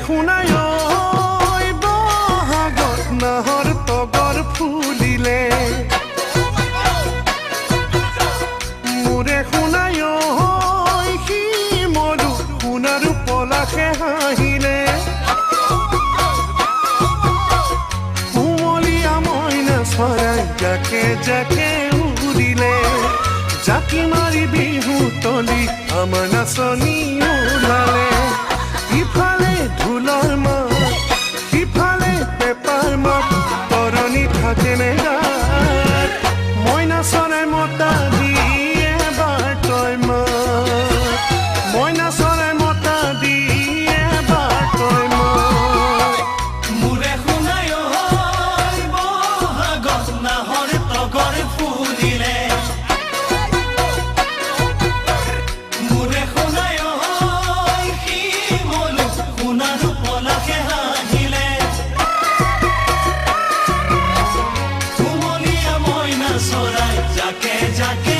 শুনায় বহাগত নাহৰ তগৰ ফুলিলে মোৰে শুনায় শিমলু সোণাৰ পলাশে হাঁহিলে কুমলীয়া মইনা চৰাই জাকে জাকে উৰিলে জাকি মাৰি বিহু তলি আমাৰ নাচনি ওলালে ইফালে ঢোলৰ মাত সিফালে পেপাৰ মাত তৰণি থাকেনে গাত মইনা চৰাই মতা দি এবাৰ তই মাত মইনা চৰাই মতা দি এবাৰ তই মাত মোৰে শুনায় বহাগত নাহৰ তগৰ ফুলিলে মোৰে শুনায় শিমলু সোণাৰ পলাশে হাঁহিলে কুমলীয়া মইনা চৰাই জাকে জাকে